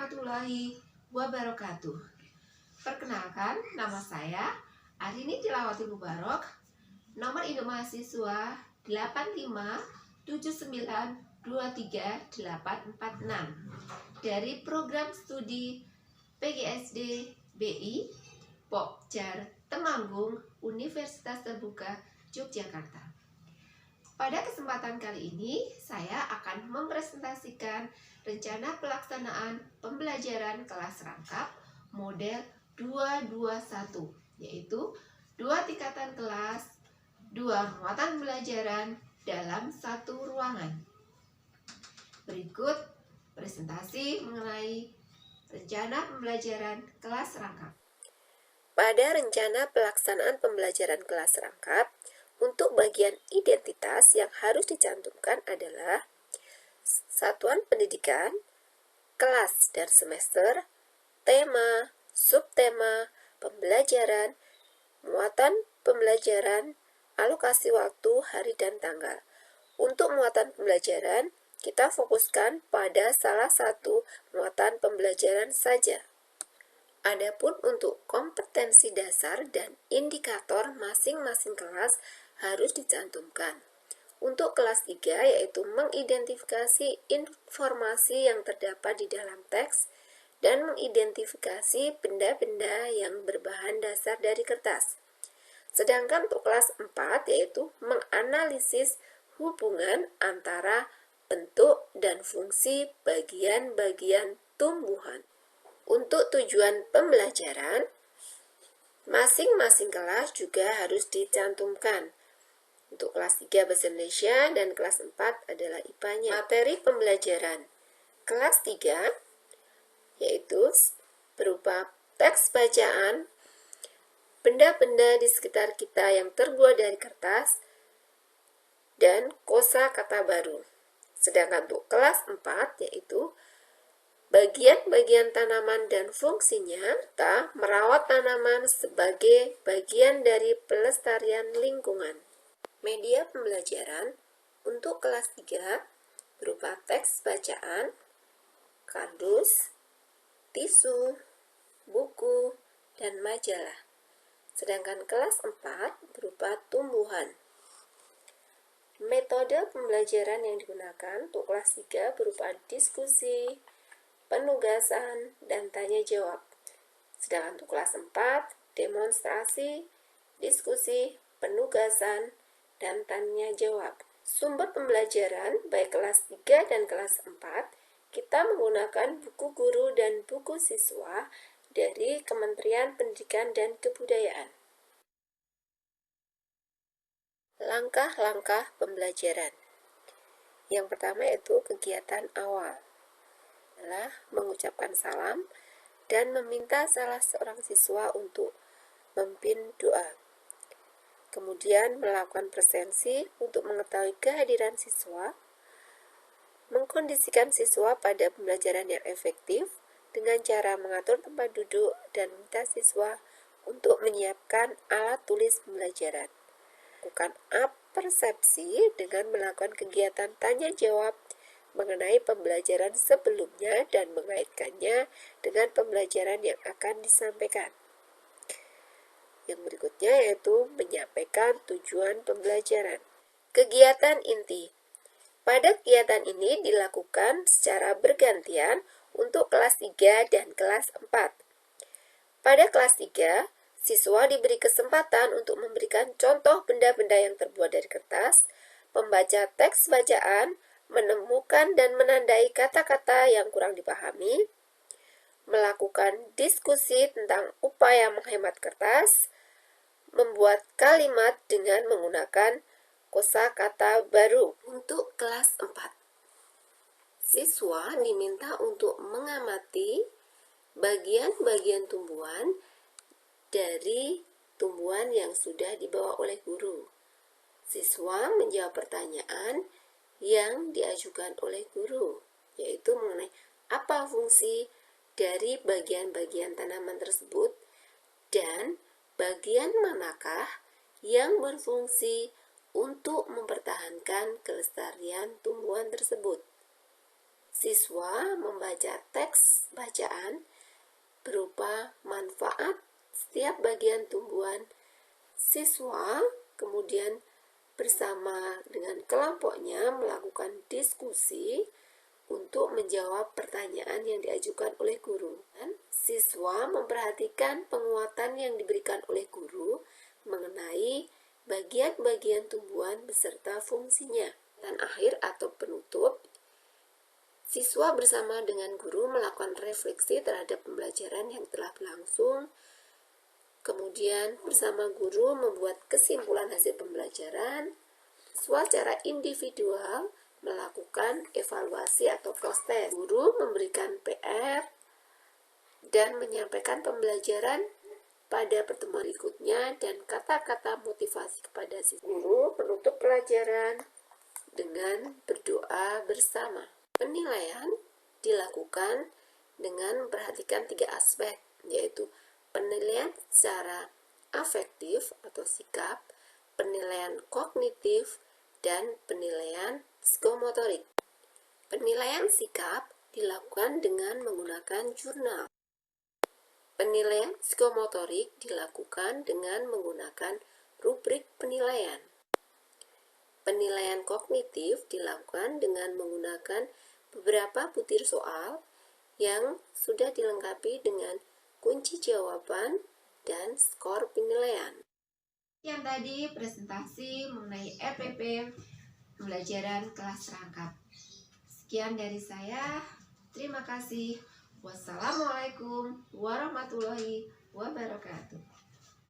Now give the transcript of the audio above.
warahmatullahi wabarakatuh. Perkenalkan, nama saya Arini Tilawati Mubarok, nomor induk mahasiswa 8579238446 dari program studi PGSD BI Pokjar Temanggung Universitas Terbuka Yogyakarta. Pada kesempatan kali ini, saya akan mempresentasikan rencana pelaksanaan pembelajaran kelas rangkap model 221, yaitu 2 tingkatan kelas, 2 muatan pembelajaran dalam satu ruangan. Berikut presentasi mengenai rencana pembelajaran kelas rangkap. Pada rencana pelaksanaan pembelajaran kelas rangkap, untuk bagian identitas yang harus dicantumkan adalah satuan pendidikan, kelas dan semester, tema, subtema, pembelajaran, muatan pembelajaran, alokasi waktu, hari dan tanggal. Untuk muatan pembelajaran, kita fokuskan pada salah satu muatan pembelajaran saja. Adapun untuk kompetensi dasar dan indikator masing-masing kelas harus dicantumkan. Untuk kelas 3 yaitu mengidentifikasi informasi yang terdapat di dalam teks dan mengidentifikasi benda-benda yang berbahan dasar dari kertas. Sedangkan untuk kelas 4 yaitu menganalisis hubungan antara bentuk dan fungsi bagian-bagian tumbuhan. Untuk tujuan pembelajaran, masing-masing kelas juga harus dicantumkan. Untuk kelas 3 Bahasa Indonesia dan kelas 4 adalah IPA-nya. Materi pembelajaran kelas 3 yaitu berupa teks bacaan, benda-benda di sekitar kita yang terbuat dari kertas, dan kosakata baru. Sedangkan untuk kelas 4 yaitu bagian-bagian tanaman dan fungsinya, serta merawat tanaman sebagai bagian dari pelestarian lingkungan. Media pembelajaran untuk kelas 3 berupa teks bacaan, kardus, tisu, buku, dan majalah. Sedangkan kelas 4 berupa tumbuhan. Metode pembelajaran yang digunakan untuk kelas 3 berupa diskusi, penugasan, dan tanya jawab. Sedangkan untuk kelas 4, demonstrasi, diskusi, penugasan, dan tanya jawab. Sumber pembelajaran baik kelas 3 dan kelas 4, kita menggunakan buku guru dan buku siswa dari Kementerian Pendidikan dan Kebudayaan. Langkah-langkah pembelajaran. Yang pertama yaitu kegiatan awal adalah mengucapkan salam dan meminta salah seorang siswa untuk memimpin doa. Kemudian melakukan presensi untuk mengetahui kehadiran siswa, mengkondisikan siswa pada pembelajaran yang efektif dengan cara mengatur tempat duduk dan meminta siswa untuk menyiapkan alat tulis pembelajaran. Lakukan persepsi dengan melakukan kegiatan tanya jawab mengenai pembelajaran sebelumnya dan mengaitkannya dengan pembelajaran yang akan disampaikan. Yang berikutnya yaitu menyampaikan tujuan pembelajaran. Kegiatan inti. Pada kegiatan ini dilakukan secara bergantian untuk kelas 3 dan kelas 4. Pada kelas 3, siswa diberi kesempatan untuk memberikan contoh benda-benda yang terbuat dari kertas, membaca teks bacaan, menemukan dan menandai kata-kata yang kurang dipahami, melakukan diskusi tentang upaya menghemat kertas, membuat kalimat dengan menggunakan kosakata baru. Untuk kelas 4, siswa diminta untuk mengamati bagian-bagian tumbuhan dari tumbuhan yang sudah dibawa oleh guru. Siswa menjawab pertanyaan yang diajukan oleh guru, yaitu mengenai apa fungsi dari bagian-bagian tanaman tersebut dan bagian manakah yang berfungsi untuk mempertahankan kelestarian tumbuhan tersebut. Siswa membaca teks bacaan berupa manfaat setiap bagian tumbuhan. Siswa kemudian bersama dengan kelompoknya melakukan diskusi untuk menjawab pertanyaan yang diajukan oleh guru. Dan siswa memperhatikan penguatan yang diberikan oleh guru mengenai bagian-bagian tumbuhan beserta fungsinya. Dan akhir atau penutup, siswa bersama dengan guru melakukan refleksi terhadap pembelajaran yang telah berlangsung. Kemudian bersama guru membuat kesimpulan hasil pembelajaran. Siswa secara individual melakukan evaluasi atau proses. Guru memberikan PR dan menyampaikan pembelajaran pada pertemuan berikutnya dan kata-kata motivasi kepada siswa. Guru menutup pelajaran dengan berdoa bersama. Penilaian dilakukan dengan memperhatikan 3 aspek, yaitu penilaian secara afektif atau sikap, penilaian kognitif, dan penilaian psikomotorik. Penilaian sikap dilakukan dengan menggunakan jurnal. Penilaian psikomotorik dilakukan dengan menggunakan rubrik penilaian. Penilaian kognitif dilakukan dengan menggunakan beberapa butir soal yang sudah dilengkapi dengan kunci jawaban dan skor penilaian. Yang tadi presentasi mengenai EPP pembelajaran kelas rangkap. Sekian dari saya. Terima kasih. Wassalamualaikum warahmatullahi wabarakatuh.